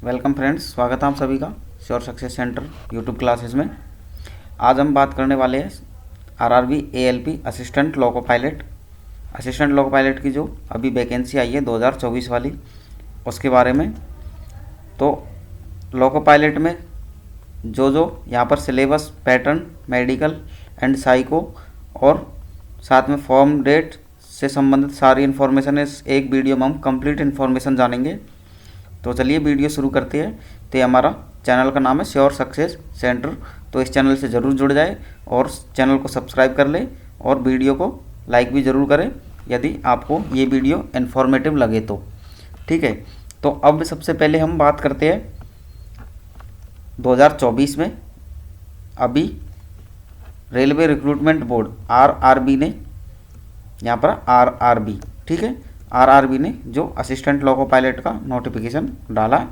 Welcome friends, स्वागत है आप सभी का sure success centre YouTube classes में। आज हम बात करने वाले हैं RRB ALP assistant loco pilot की जो अभी वैकेंसी आई है 2024 वाली, उसके बारे में। तो लोको पायलट में जो यहाँ पर syllabus, pattern, medical and psycho और साथ में फॉर्म डेट से संबंधित सारी इन्फॉर्मेशन इस एक वीडियो में हम कंप्लीट इन्फॉर्मेशन जानेंगे। तो चलिए वीडियो शुरू करते हैं। तो ये हमारा चैनल का नाम है श्योर सक्सेस सेंटर, तो इस चैनल से ज़रूर जुड़ जाए और चैनल को सब्सक्राइब कर ले और वीडियो को लाइक भी ज़रूर करें यदि आपको ये वीडियो इन्फॉर्मेटिव लगे तो। ठीक है, तो अब सबसे पहले हम बात करते हैं 2024 में अभी रेलवे रिक्रूटमेंट बोर्ड आरआरबी ने, यहाँ पर आरआरबी, ठीक है, आरआरबी ने जो असिस्टेंट लोको पायलट का नोटिफिकेशन डाला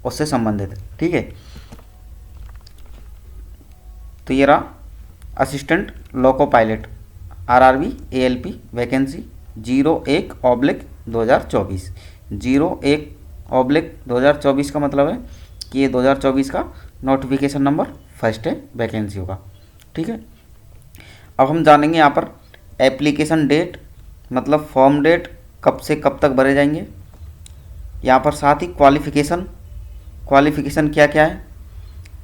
उससे संबंधित। ठीक है, तो ये रहा assistant loco pilot RRB ALP vacancy 01/2024। 01/2024 का मतलब है कि ये 2024 का नोटिफिकेशन नंबर फर्स्ट है, वैकेंसी होगा। ठीक है, अब हम जानेंगे यहाँ पर एप्लीकेशन डेट, मतलब फॉर्म डेट कब से कब तक भरे जाएंगे। यहाँ पर साथ ही क्वालिफ़िकेशन क्या क्या है,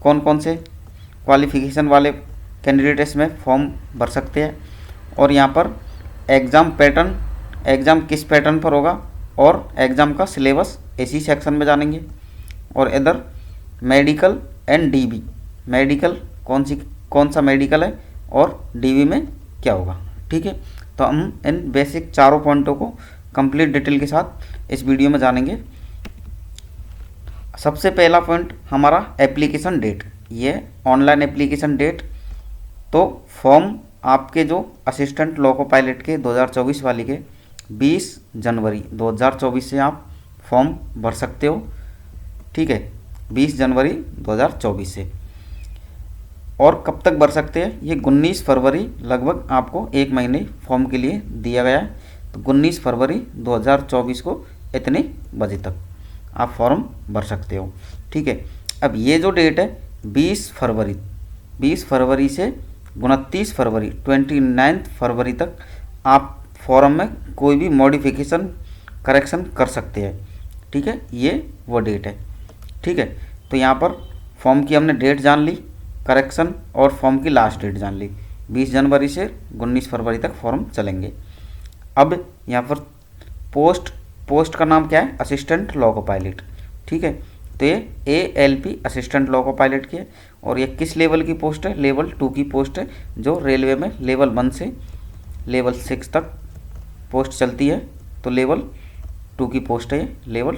कौन कौन से क्वालिफ़िकेशन वाले कैंडिडेट इसमें फॉर्म भर सकते हैं, और यहाँ पर एग्ज़ाम पैटर्न, एग्ज़ाम किस पैटर्न पर होगा और एग्ज़ाम का सिलेबस इसी सेक्शन में जानेंगे। और इधर मेडिकल एंड डीबी, मेडिकल कौन सा मेडिकल है और डीबी में क्या होगा। ठीक है, तो हम इन बेसिक चारों पॉइंटों को कंप्लीट डिटेल के साथ इस वीडियो में जानेंगे। सबसे पहला पॉइंट हमारा एप्लीकेशन डेट, ये ऑनलाइन एप्लीकेशन डेट। तो फॉर्म आपके जो असिस्टेंट लोको पायलट के 2024 वाली के 20 जनवरी 2024 से आप फॉर्म भर सकते हो। ठीक है, 20 जनवरी 2024 से। और कब तक भर सकते हैं, ये 19 फरवरी लगभग आपको एक महीने फॉर्म के लिए दिया गया है। तो 19 फरवरी 2024 को इतने बजे तक आप फॉर्म भर सकते हो। ठीक है, अब ये जो डेट है 20 फरवरी से 29 फरवरी 29 फरवरी तक आप फॉर्म में कोई भी मॉडिफिकेशन, करेक्शन कर सकते हैं। ठीक है, ये वो डेट है। ठीक है, तो यहाँ पर फॉर्म की हमने डेट जान ली, करेक्शन और फॉर्म की लास्ट डेट जान ली। 20 जनवरी से 19 फरवरी तक फॉर्म चलेंगे। अब यहाँ पर पोस्ट का नाम क्या है, असिस्टेंट लोको पायलट। ठीक है, तो ये एएलपी असिस्टेंट लोको पायलट की है। और ये किस लेवल की पोस्ट है, लेवल 2 की पोस्ट है, जो रेलवे में लेवल 1 से लेवल 6 तक पोस्ट चलती है। तो लेवल 2 की पोस्ट है, लेवल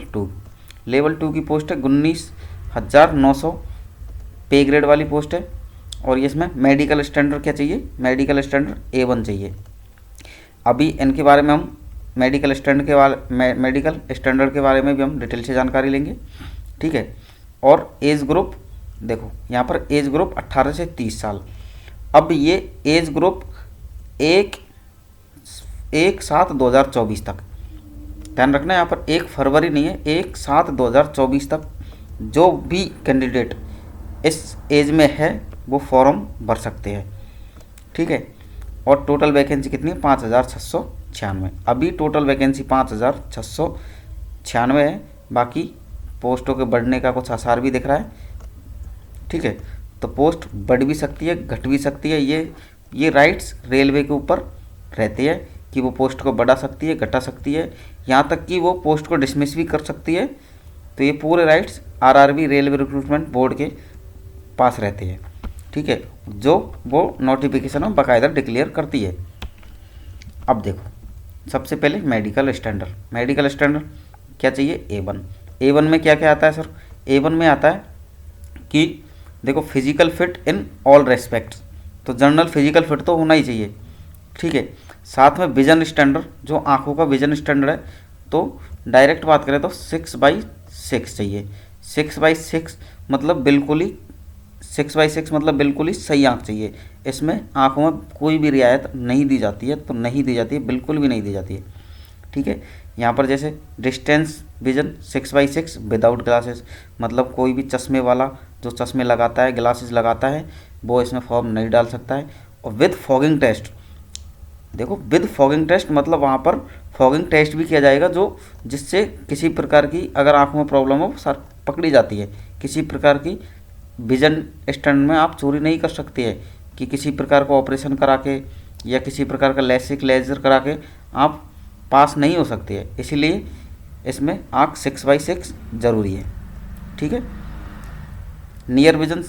2 की पोस्ट है। 19,900 पे ग्रेड वाली पोस्ट है। और इसमें मेडिकल स्टैंडर्ड क्या चाहिए, मेडिकल स्टैंडर्ड A1 चाहिए। अभी इनके बारे में हम मेडिकल स्टैंडर्ड के बारे में भी हम डिटेल से जानकारी लेंगे। ठीक है, और एज ग्रुप देखो, यहाँ पर एज ग्रुप 18 से 30 साल। अब ये एज ग्रुप 1/7/2024 तक, ध्यान रखना यहाँ पर 1 फरवरी नहीं है, 1/7/2024 तक जो भी कैंडिडेट इस एज में है वो फॉर्म भर सकते हैं। ठीक है, और टोटल वैकेंसी कितनी है, 5,696। अभी टोटल वैकेंसी 5,696 है। बाकी पोस्टों के बढ़ने का कुछ आसार भी दिख रहा है। ठीक है, तो पोस्ट बढ़ भी सकती है, घट भी सकती है। ये राइट्स रेलवे के ऊपर रहते हैं कि वो पोस्ट को बढ़ा सकती है, घटा सकती है, यहाँ तक कि वो पोस्ट को डिसमिस भी कर सकती है। तो ये पूरे rights RRB railway recruitment board के पास रहते हैं। ठीक है, जो वो नोटिफिकेशन में बाकायदा डिक्लेयर करती है। अब देखो, सबसे पहले मेडिकल स्टैंडर्ड क्या चाहिए, A1 में क्या क्या आता है सर। A1 में आता है कि देखो physical fit in all respects, तो जनरल फिजिकल फिट तो होना ही चाहिए। ठीक है, साथ में विजन स्टैंडर्ड, जो आँखों का विजन स्टैंडर्ड है, तो डायरेक्ट बात करें तो 6/6 चाहिए। 6/6 मतलब बिल्कुल ही सही आँख चाहिए। इसमें आँखों में कोई भी रियायत नहीं दी जाती है, तो नहीं दी जाती है, बिल्कुल भी नहीं दी जाती है। ठीक है, यहाँ पर जैसे डिस्टेंस विजन 6/6 विदाउट ग्लासेस, मतलब कोई भी चश्मे वाला जो चश्मे लगाता है, ग्लासेस लगाता है, वो इसमें फॉर्म नहीं डाल सकता है। और विद फॉगिंग टेस्ट, देखो विद फॉगिंग टेस्ट मतलब वहाँ पर फॉगिंग टेस्ट भी किया जाएगा, जो जिससे किसी प्रकार की अगर आँखों में प्रॉब्लम हो सर पकड़ी जाती है। किसी प्रकार की विजन स्टैंड में आप चोरी नहीं कर सकती है कि किसी प्रकार का ऑपरेशन करा के या किसी प्रकार का लेसिक लेजर करा के आप पास नहीं हो सकती है। इसीलिए इसमें आँख 6/6 ज़रूरी है। ठीक है, नियर विजन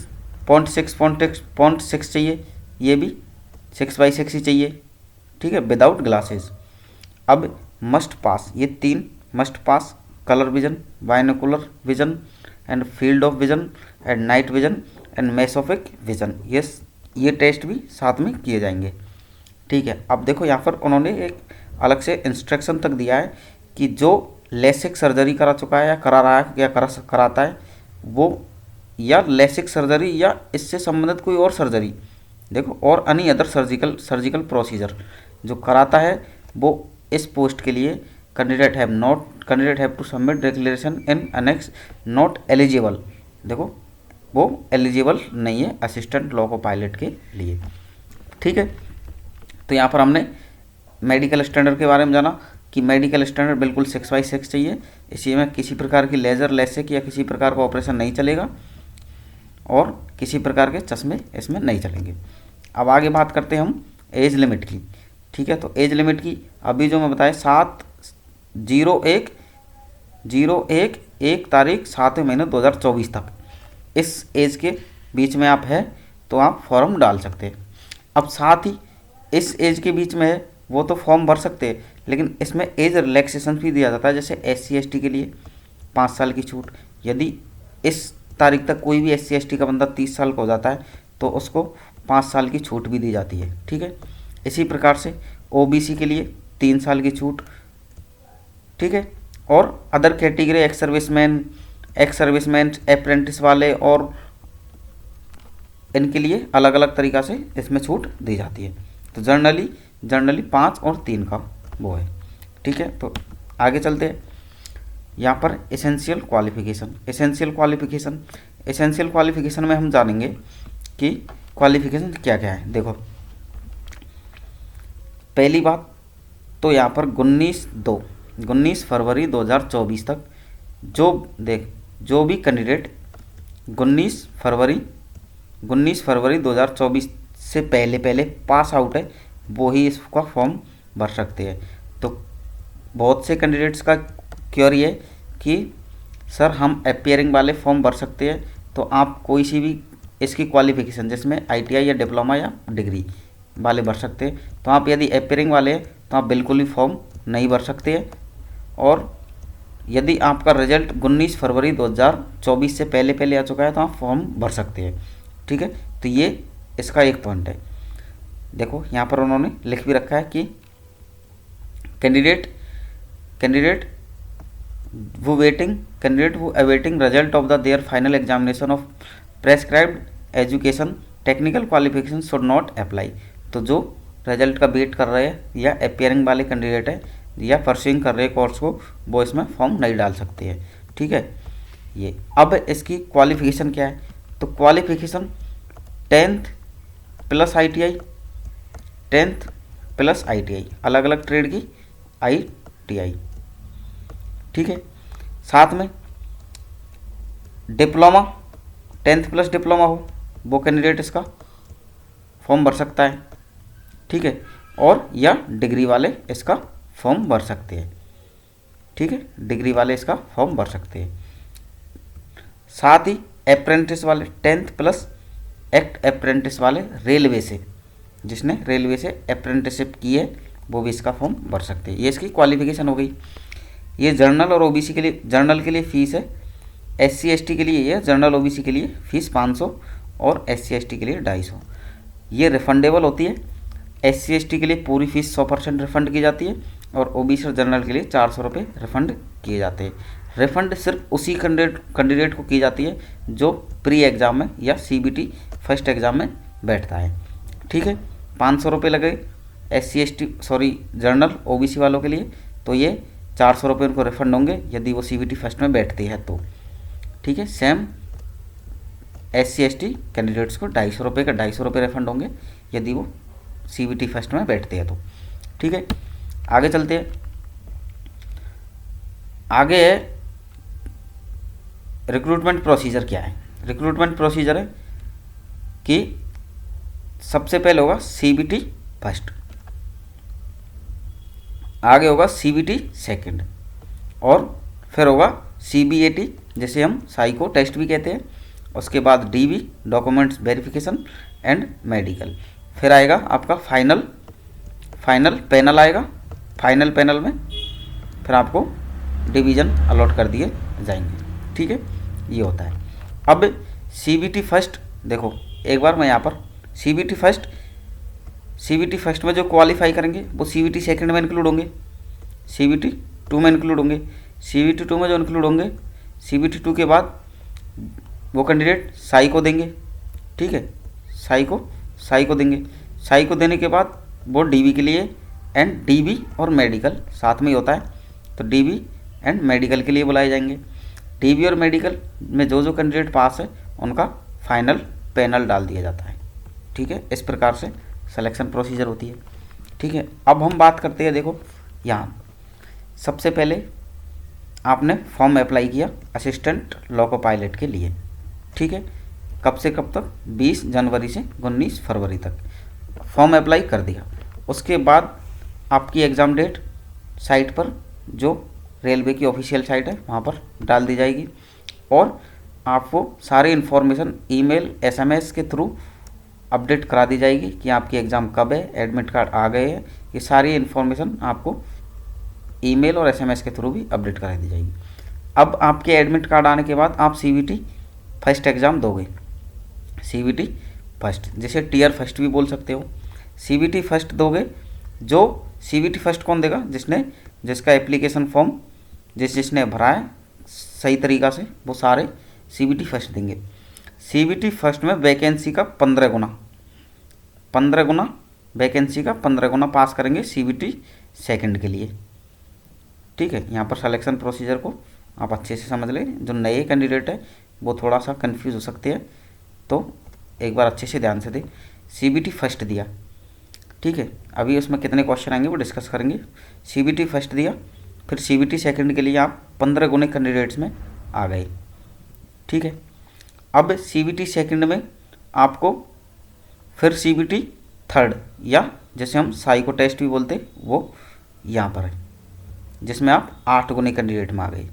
0.6 चाहिए, ये भी 6/6 ही चाहिए। ठीक है, विदाउट ग्लासेस। अब मस्ट पास, ये 3 must pass, colour vision, binocular vision and field of vision and night vision and mesopic vision, ये टेस्ट भी साथ में किए जाएंगे। ठीक है, अब देखो यहाँ पर उन्होंने एक अलग से इंस्ट्रक्शन तक दिया है कि जो लेसिक सर्जरी करा चुका है या करा रहा है या कराता है वो, या लेसिक सर्जरी या इससे संबंधित कोई और सर्जरी, देखो, और एनी अदर सर्जिकल प्रोसीजर जो कराता है, वो इस पोस्ट के लिए candidate have to submit declaration in annex not eligible, देखो वो एलिजिबल नहीं है असिस्टेंट लोको पायलट के लिए। ठीक है, तो यहाँ पर हमने मेडिकल स्टैंडर्ड के बारे में जाना कि मेडिकल स्टैंडर्ड बिल्कुल 6/6 चाहिए। इसी में किसी प्रकार की लेज़र लेसिक या किसी प्रकार का ऑपरेशन नहीं चलेगा और किसी प्रकार के चश्मे इसमें नहीं चलेंगे। अब आगे बात करते हैं हम एज लिमिट की। ठीक है, तो एज लिमिट की अभी जो मैं बताया 7/01 तारीख 7वें महीने 2024 तक, इस एज के बीच में आप है तो आप फॉर्म डाल सकते हैं। अब साथ ही इस एज के बीच में है वो तो फॉर्म भर सकते हैं, लेकिन इसमें एज रिलैक्सेशन भी दिया जाता है। जैसे SC/ST के लिए 5 साल की छूट, यदि इस तारीख तक कोई भी SC/ST का बंदा 30 साल का हो जाता है तो उसको 5 साल की छूट भी दी जाती है। ठीक है, इसी प्रकार से OBC के लिए 3 साल की छूट। ठीक है, और other category ex serviceman apprentice वाले और इनके लिए अलग अलग तरीक़ा से इसमें छूट दी जाती है। तो जनरली 5 और 3 का वो है। ठीक है, तो आगे चलते हैं। यहाँ पर एसेंशियल क्वालिफिकेशन में हम जानेंगे कि क्वालिफिकेशन क्या क्या है। देखो, पहली बात तो यहाँ पर 19 फरवरी 2024 तक जो भी कैंडिडेट 19 फरवरी 2024 से पहले पास आउट है वो ही इसका फॉर्म भर सकते हैं। तो बहुत से कैंडिडेट्स का क्वेरी है कि सर हम अपियरिंग वाले फॉर्म भर सकते हैं, तो आप कोई सी भी इसकी क्वालिफिकेशन जिसमें ITI या डिप्लोमा या डिग्री वाले भर सकते हैं। तो आप यदि अपियरिंग वाले हैं तो आप बिल्कुल भी फॉर्म नहीं भर सकते हैं। और यदि आपका रिजल्ट 19 फरवरी 2024 से पहले आ चुका है तो आप फॉर्म भर सकते हैं। ठीक है, तो ये इसका एक पॉइंट है। देखो यहाँ पर उन्होंने लिख भी रखा है कि कैंडिडेट वो awaiting result of their final examination of prescribed education technical qualification should not apply. तो जो रिजल्ट का वेट कर रहे हैं या अपियरिंग वाले कैंडिडेट है या परस्यूइंग कर रहे हैं कोर्स को, वो इसमें फॉर्म नहीं डाल सकते हैं। ठीक है, ये अब इसकी क्वालिफिकेशन क्या है, तो क्वालिफिकेशन 10th प्लस ITI अलग अलग ट्रेड की ITI। ठीक है, साथ में डिप्लोमा 10th प्लस डिप्लोमा हो वो कैंडिडेट इसका फॉर्म भर सकता है। ठीक है, और या डिग्री वाले इसका फॉर्म भर सकते हैं। ठीक है, डिग्री वाले इसका फॉर्म भर सकते हैं। साथ ही अप्रेंटिस वाले 10th प्लस एक्ट अप्रेंटिस वाले रेलवे से, जिसने रेलवे से अप्रेंटिसशिप की है वो भी इसका फॉर्म भर सकते हैं। ये इसकी क्वालिफिकेशन हो गई। ये जर्नल और OBC के लिए, जर्नल के लिए फ़ीस है, SC/ST के लिए ये जर्नल OBC के लिए फ़ीस 500 और SC/ST के लिए 250। ये रिफंडेबल होती है। SC/ST के लिए पूरी फ़ीस 100% रिफंड की जाती है और OBC और जर्नल के लिए 400 रुपये रिफंड किए जाते हैं। रिफंड सिर्फ उसी कैंडिडेट को की जाती है जो प्री एग्ज़ाम में या CBT फर्स्ट एग्ज़ाम में बैठता है। ठीक है, 500 रुपये लगे जर्नल OBC वालों के लिए, तो ये 400 रुपये उनको रिफंड होंगे यदि वो CBT फर्स्ट में बैठते हैं तो। ठीक है, सेम SC/ST कैंडिडेट्स को 250 रुपये का 250 रुपये रिफंड होंगे यदि वो CBT फर्स्ट में बैठते हैं तो। ठीक है, आगे चलते हैं। आगे है रिक्रूटमेंट प्रोसीजर। क्या है रिक्रूटमेंट प्रोसीजर? है कि सबसे पहले होगा CBT फर्स्ट, आगे होगा CBT सेकंड, और फिर होगा CBAT जिसे हम साइको टेस्ट भी कहते हैं, उसके बाद DV documents verification and medical, फिर आएगा आपका फाइनल पैनल आएगा। फाइनल पैनल में फिर आपको डिवीज़न अलॉट कर दिए जाएंगे। ठीक है, ये होता है। अब CBT फर्स्ट देखो एक बार मैं यहाँ पर CBT फर्स्ट में जो क्वालिफाई करेंगे वो CBT सेकंड में इंक्लूड होंगे, CBT 2 में इंक्लूड होंगे। CBT 2 में जो इंक्लूड होंगे, CBT 2 के बाद वो कैंडिडेट साइको देंगे। ठीक है, साइको देंगे। साइको देने के बाद वो DV के लिए एंड DV और मेडिकल साथ में ही होता है, तो DV एंड मेडिकल के लिए बुलाए जाएंगे। DV और मेडिकल में जो कैंडिडेट पास है उनका फाइनल पैनल डाल दिया जाता है। ठीक है, इस प्रकार से सिलेक्शन प्रोसीजर होती है। ठीक है, अब हम बात करते हैं। देखो यहाँ सबसे पहले आपने फॉर्म अप्लाई किया असिस्टेंट लोको पायलट के लिए। ठीक है, कब से कब तक? 20 जनवरी से 19 फरवरी तक फॉर्म अप्लाई कर दिया। उसके बाद आपकी एग्ज़ाम डेट साइट पर, जो रेलवे की ऑफिशियल साइट है वहाँ पर डाल दी जाएगी, और आपको सारी इन्फॉर्मेशन ईमेल SMS के थ्रू अपडेट करा दी जाएगी कि आपकी एग्ज़ाम कब है, एडमिट कार्ड आ गए हैं। ये सारी इन्फॉर्मेशन आपको ईमेल और SMS के थ्रू भी अपडेट करा दी जाएगी। अब आपके एडमिट कार्ड आने के बाद आप CBT फर्स्ट एग्ज़ाम दोगे। CBT फर्स्ट जिसे टीयर फर्स्ट भी बोल सकते हो। CBT फर्स्ट दोगे। जो CBT फर्स्ट कौन देगा? जिसका एप्लीकेशन फॉर्म जिसने भरा है सही तरीक़ा से, वो सारे CBT फर्स्ट देंगे। CBT फर्स्ट में वैकेंसी का 15 गुना वैकेंसी का 15 गुना पास करेंगे CBT सेकंड के लिए। ठीक है, यहाँ पर सिलेक्शन प्रोसीजर को आप अच्छे से समझ लें। जो नए कैंडिडेट है वो थोड़ा सा कंफ्यूज हो सकते हैं, तो एक बार अच्छे से ध्यान से दें। CBT फर्स्ट दिया, ठीक है, अभी उसमें कितने क्वेश्चन आएंगे वो डिस्कस करेंगे। CBT फर्स्ट दिया, फिर CBT सेकंड के लिए आप 15 गुने कैंडिडेट्स में आ गए। ठीक है, अब CBT सेकंड में आपको फिर CBT थर्ड, या जैसे हम साइको टेस्ट भी बोलते हैं, वो यहाँ पर है, जिसमें आप 8 गुने कैंडिडेट में आ गए।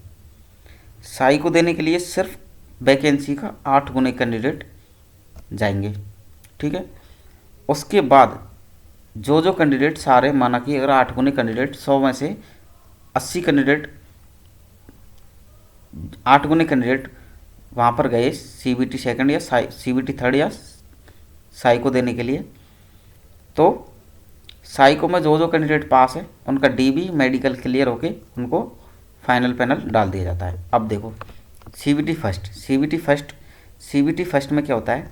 साइको देने के लिए सिर्फ वैकेंसी का 8 गुने कैंडिडेट जाएंगे। ठीक है, उसके बाद जो कैंडिडेट सारे, माना कि अगर 8 गुने कैंडिडेट 100 में से 80 कैंडिडेट 8 गुने कैंडिडेट वहाँ पर गए CBT सेकंड या CBT थर्ड या साइको देने के लिए, तो साइको में जो कैंडिडेट पास है उनका DV मेडिकल क्लियर होके उनको फाइनल पैनल डाल दिया जाता है। अब देखो CBT फर्स्ट में क्या होता है?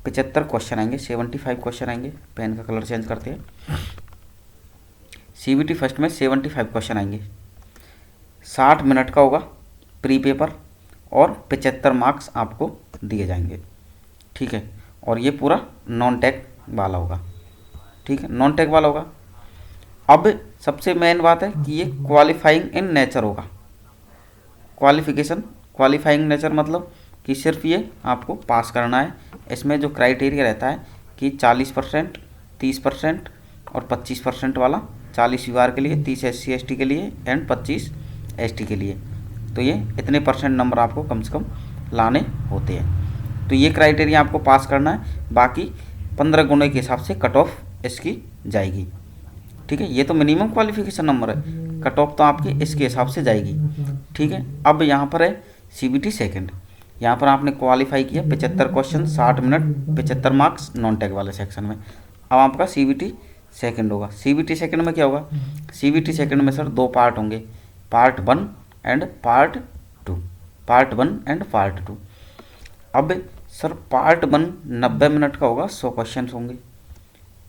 75 क्वेश्चन आएंगे, 75 क्वेश्चन आएंगे। पेन का कलर चेंज करते हैं। CBT फर्स्ट में 75 क्वेश्चन आएंगे। 60 मिनट का होगा प्री पेपर, और 75 मार्क्स आपको दिए जाएंगे। ठीक है, और ये पूरा नॉन टेक वाला होगा। ठीक है, नॉन टेक वाला होगा। अब सबसे मेन बात है कि ये क्वालिफाइंग इन नेचर होगा। क्वालिफाइंग नेचर मतलब कि सिर्फ ये आपको पास करना है। इसमें जो क्राइटेरिया रहता है कि 40%, 30% और 25% वाला, 40 UR के लिए, 30 SC/ST के लिए एंड 25 ST के लिए। तो ये इतने % नंबर आपको कम से कम लाने होते हैं। तो ये क्राइटेरिया आपको पास करना है। बाकी 15 गुने के हिसाब से कट ऑफ इसकी जाएगी। ठीक है, ये तो मिनिमम क्वालिफिकेशन नंबर है, कट ऑफ तो आपकी इसके हिसाब से जाएगी। ठीक है, अब यहाँ पर है CBT सेकंड। यहाँ पर आपने क्वालिफाई किया 75 question, 60 minute, 75 marks non tech वाले सेक्शन में। अब आपका CBT सेकंड होगा। CBT सेकंड में क्या होगा? CBT सेकंड में सर 2 पार्ट होंगे, पार्ट 1 एंड पार्ट 2। अब सर पार्ट 1 90 मिनट का होगा, 100 क्वेश्चन होंगे।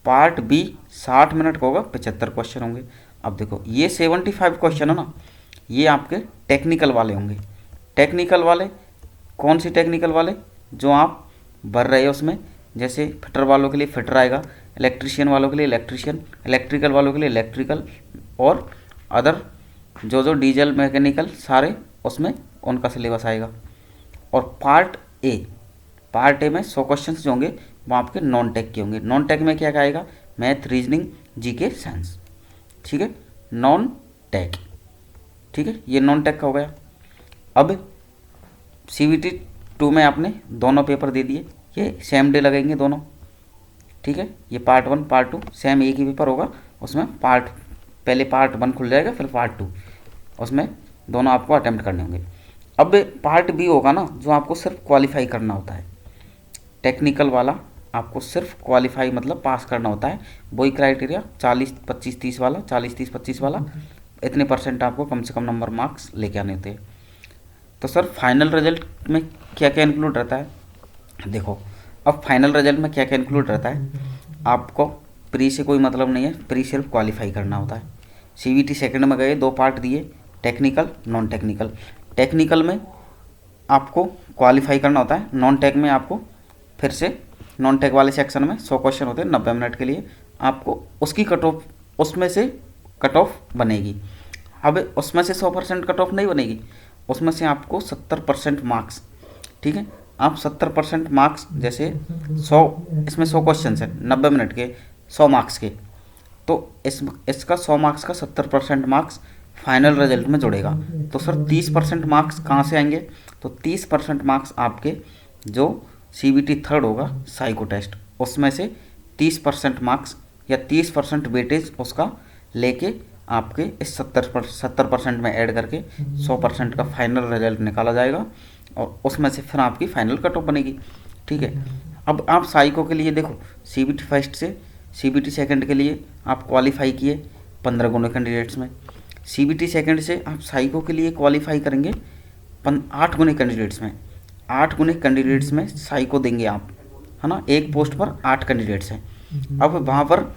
पार्ट B 60 मिनट का होगा, 75 क्वेश्चन होंगे। अब देखो ये 75 क्वेश्चन है ना, ये आपके टेक्निकल वाले होंगे। टेक्निकल वाले कौन सी टेक्निकल वाले, जो आप भर रहे हो उसमें, जैसे फिटर वालों के लिए फिटर आएगा, इलेक्ट्रिशियन वालों के लिए इलेक्ट्रिशियन, इलेक्ट्रिकल वालों के लिए इलेक्ट्रिकल, और अदर जो जो डीजल मैकेनिकल सारे उसमें उनका सिलेबस आएगा। और पार्ट ए में 100 क्वेश्चन जो होंगे वो आपके नॉन टेक के होंगे। नॉन टेक में क्या क्या आएगा, मैथ, रीजनिंग, जीके, साइंस। ठीक है, नॉन टेक। ठीक है, ये नॉन टेक का हो गया। अब CBT 2 में आपने दोनों पेपर दे दिए, ये सेम डे लगेंगे दोनों। ठीक है, ये पार्ट 1 पार्ट 2 सेम एक ही पेपर होगा, उसमें पहले पार्ट 1 खुल जाएगा, फिर पार्ट 2, उसमें दोनों आपको अटेम्प्ट करने होंगे। अब पार्ट बी होगा ना, जो आपको सिर्फ क्वालिफाई करना होता है, टेक्निकल वाला आपको सिर्फ क्वालिफाई मतलब पास करना होता है। वही क्राइटेरिया 40-25-30 वाला, 40-30-25 वाला, इतने परसेंट आपको कम से कम नंबर मार्क्स लेके आने होते हैं। तो सर फाइनल रिजल्ट में क्या क्या इंक्लूड रहता है, देखो अब फाइनल रिजल्ट में क्या क्या इंक्लूड रहता है। आपको प्री से कोई मतलब नहीं है, प्री सिर्फ क्वालिफाई करना होता है। CBT सेकंड में गए, 2 पार्ट दिए, टेक्निकल नॉन टेक्निकल। टेक्निकल में आपको क्वालिफाई करना होता है, नॉन टेक में आपको फिर से नॉन टेक वाले सेक्शन में 100 क्वेश्चन होते हैं 90 मिनट के लिए, आपको उसकी कट ऑफ, उसमें से कट ऑफ बनेगी। अब उसमें से 100% कट ऑफ नहीं बनेगी, उसमें से आपको 70% मार्क्स, ठीक है, आप 70% मार्क्स, जैसे 100, इसमें 100 क्वेश्चन है 90 मिनट के, 100 मार्क्स के, तो इसका 100 मार्क्स का 70% मार्क्स फाइनल रिजल्ट में जुड़ेगा। तो सर 30% मार्क्स कहाँ से आएंगे, तो 30% मार्क्स आपके जो CBT थर्ड होगा साइको टेस्ट, उसमें से 30% मार्क्स या 30% वेटेज उसका लेके आपके इस 70% में ऐड करके 100% का फाइनल रिजल्ट निकाला जाएगा, और उसमें से फिर आपकी फाइनल कट ऑफ बनेगी। ठीक है, अब आप साइको के लिए देखो, CBT फर्स्ट से CBT सेकंड के लिए आप क्वालिफाई किए 15 गुने कैंडिडेट्स में, CBT सेकंड से आप साइको के लिए क्वालिफाई करेंगे 8 गुने कैंडिडेट्स में। 8 गुने कैंडिडेट्स में साइको देंगे आप, है ना, एक पोस्ट पर 8 कैंडिडेट्स हैं। अब वहाँ पर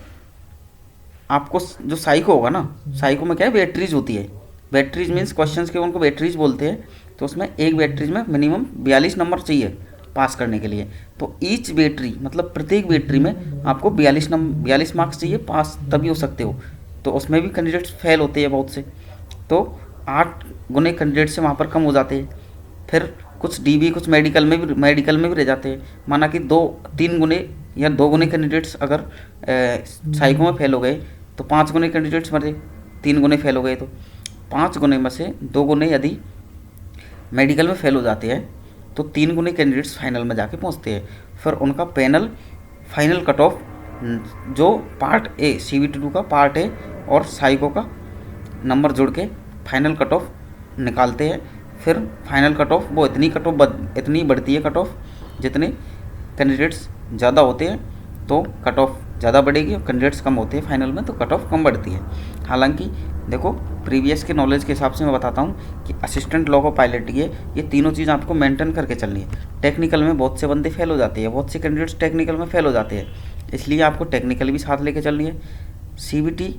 आपको जो साइको होगा ना, साइको में क्या है, बैटरीज होती है। बैटरीज मीन्स क्वेश्चंस के उनको बैटरीज बोलते हैं। तो उसमें एक बैटरीज में मिनिमम 42 नंबर चाहिए पास करने के लिए। तो ईच बैटरी मतलब प्रत्येक बैटरी में आपको 42 मार्क्स चाहिए, पास तभी हो सकते हो। तो उसमें भी कैंडिडेट्स फेल होते हैं बहुत से, तो 8 गुने कैंडिडेट से वहाँ पर कम हो जाते हैं। फिर कुछ DB, कुछ मेडिकल में भी रह जाते हैं। माना कि 2-3 गुने या 2 गुने कैंडिडेट्स अगर साइको में फेल हो गए, तो 5 गुने कैंडिडेट्स मरे, 3 गुने फेल हो गए, तो 5 गुने में से 2 गुने यदि मेडिकल में फेल हो जाते हैं, तो 3 गुने कैंडिडेट्स फाइनल में जाके पहुंचते हैं। फिर उनका पैनल फाइनल कट ऑफ, जो पार्ट ए CBT 2 का पार्ट ए और साइको का नंबर जुड़ के फाइनल कट ऑफ निकालते हैं। फिर फाइनल कट ऑफ वो इतनी बढ़ती है कट ऑफ, जितने कैंडिडेट्स ज़्यादा होते हैं तो कट ऑफ ज़्यादा बढ़ेगी, और कैंडिडेट्स कम होते हैं फाइनल में तो कट ऑफ कम बढ़ती है। हालांकि देखो प्रीवियस के नॉलेज के हिसाब से मैं बताता हूँ कि असिस्टेंट लोको पायलट ये तीनों चीज़ आपको मेंटेन करके चलनी है। टेक्निकल में बहुत से बंदे फेल हो जाते हैं, बहुत से कैंडिडेट्स टेक्निकल में फेल हो जाते हैं, इसलिए आपको टेक्निकल भी साथ लेके चलनी है। CBT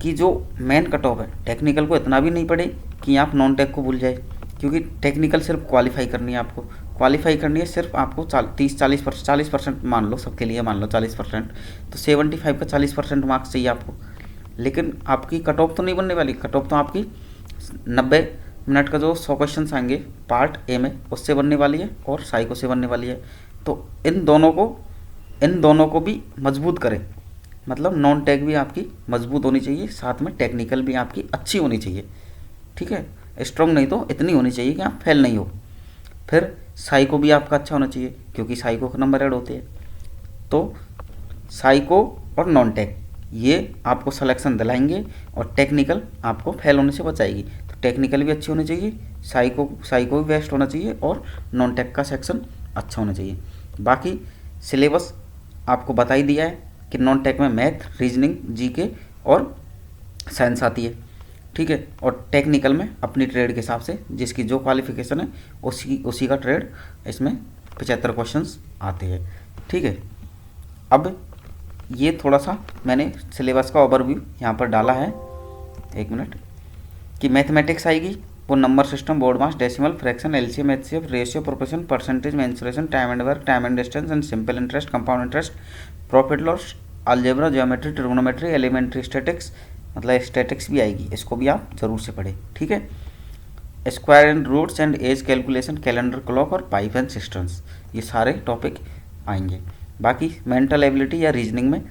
की जो मेन कट ऑफ है, टेक्निकल को इतना भी नहीं पड़े कि आप नॉन टेक को भूल जाए, क्योंकि टेक्निकल सिर्फ क्वालिफाई करनी है, आपको क्वालिफाई करनी है सिर्फ आपको 40% मान लो, सबके लिए मान लो 40%, तो 75 का 40% मार्क्स चाहिए आपको। लेकिन आपकी कट ऑफ तो नहीं बनने वाली, कट ऑफ तो आपकी 90 मिनट का जो 100 क्वेश्चन आएंगे पार्ट ए में उससे बनने वाली है और साइको से बनने वाली है। तो इन दोनों को भी मजबूत करें, मतलब नॉन टेक भी आपकी मजबूत होनी चाहिए, साथ में टेक्निकल भी आपकी अच्छी होनी चाहिए। ठीक है, स्ट्रॉन्ग नहीं तो इतनी होनी चाहिए कि आप फेल नहीं हो। फिर साइको भी आपका अच्छा होना चाहिए, क्योंकि साइको के नंबर ऐड होते हैं। तो साइको और नॉन टेक ये आपको सिलेक्शन दिलाएंगे, और टेक्निकल आपको फेल होने से बचाएगी। तो टेक्निकल भी अच्छी होनी चाहिए, साइको भी बेस्ट होना चाहिए, और नॉन टेक का सेक्शन अच्छा होना चाहिए। बाकी सिलेबस आपको बता ही दिया है कि नॉन टेक में मैथ, रीजनिंग, जीके और साइंस आती है। ठीक है, और टेक्निकल में अपनी ट्रेड के हिसाब से जिसकी जो क्वालिफिकेशन है उसी का ट्रेड, इसमें 75 क्वेश्चंस आते हैं। ठीक है, अब ये थोड़ा सा मैंने सिलेबस का ओवरव्यू यहाँ पर डाला है, 1 मिनट, कि मैथमेटिक्स आएगी, वो number system, BODMAS, decimal, fraction, LCM, HCF, ratio, proportion, percentage, mensuration, time and work, time and distance and simple interest, compound interest, profit loss, algebra, geometry, trigonometry, elementary statics, मतलब statics भी आएगी, इसको भी आप जरूर से पढ़ें, ठीक है। Square and roots and age calculation, calendar clock और पाइप एंड सिस्टम्स, ये सारे टॉपिक आएंगे। बाकी मेंटल एबिलिटी या रीजनिंग में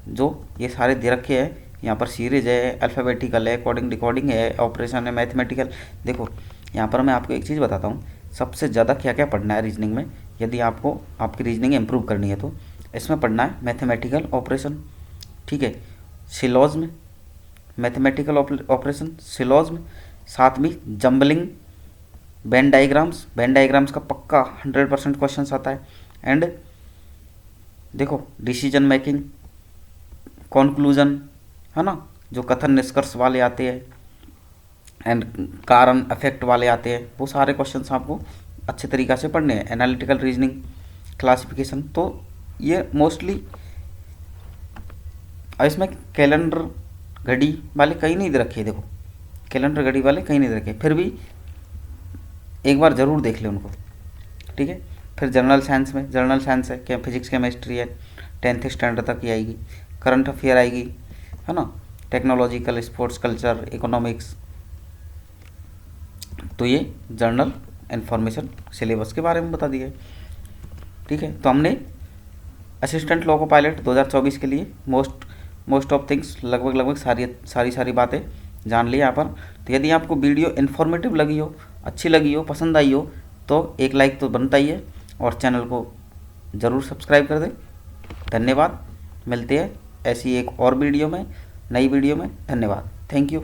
जो ये सारे दे रखे हैं, यहाँ पर सीरीज है, अल्फ़ाबेटिकल है, कोडिंग डिकोडिंग है, ऑपरेशन है, मैथमेटिकल। देखो यहाँ पर मैं आपको एक चीज़ बताता हूँ, सबसे ज़्यादा क्या क्या पढ़ना है रीजनिंग में, यदि आपको आपकी रीजनिंग इम्प्रूव करनी है तो इसमें पढ़ना है मैथमेटिकल ऑपरेशन, ठीक है, सिलॉज्म, मैथमेटिकल ऑपरेशन, सिलॉज्म, साथ में jumbling, Venn diagrams, Venn diagrams का पक्का 100% क्वेश्चन आता है, एंड देखो डिसीजन मेकिंग, कॉन्क्लूजन, है ना, जो कथन निष्कर्ष वाले आते हैं, एंड कारण अफेक्ट वाले आते हैं, वो सारे क्वेश्चंस आपको अच्छे तरीक़ा से पढ़ने हैं। एनालिटिकल रीजनिंग, क्लासिफिकेशन, तो ये मोस्टली इसमें कैलेंडर घड़ी वाले कहीं नहीं दे रखे, देखो कैलेंडर घड़ी वाले कहीं नहीं दे रखे, फिर भी एक बार ज़रूर देख ले उनको, ठीक है। फिर जनरल साइंस में, जनरल साइंस है क्या, फिजिक्स केमिस्ट्री है, 10th स्टैंडर्ड तक की आएगी, करंट अफेयर आएगी, है ना, टेक्नोलॉजिकल, स्पोर्ट्स, कल्चर, इकोनॉमिक्स, तो ये जनरल इन्फॉर्मेशन सिलेबस के बारे में बता दिया है, ठीक है। तो हमने असिस्टेंट लोको पायलट 2024 के लिए मोस्ट ऑफ थिंग्स लगभग सारी बातें जान ली यहाँ पर। तो यदि आपको वीडियो इन्फॉर्मेटिव लगी हो, अच्छी लगी हो, पसंद आई हो, तो एक लाइक तो बनता ही है, और चैनल को ज़रूर सब्सक्राइब कर दें। धन्यवाद, मिलते हैं ऐसी एक और वीडियो में, नई वीडियो में। धन्यवाद, थैंक यू।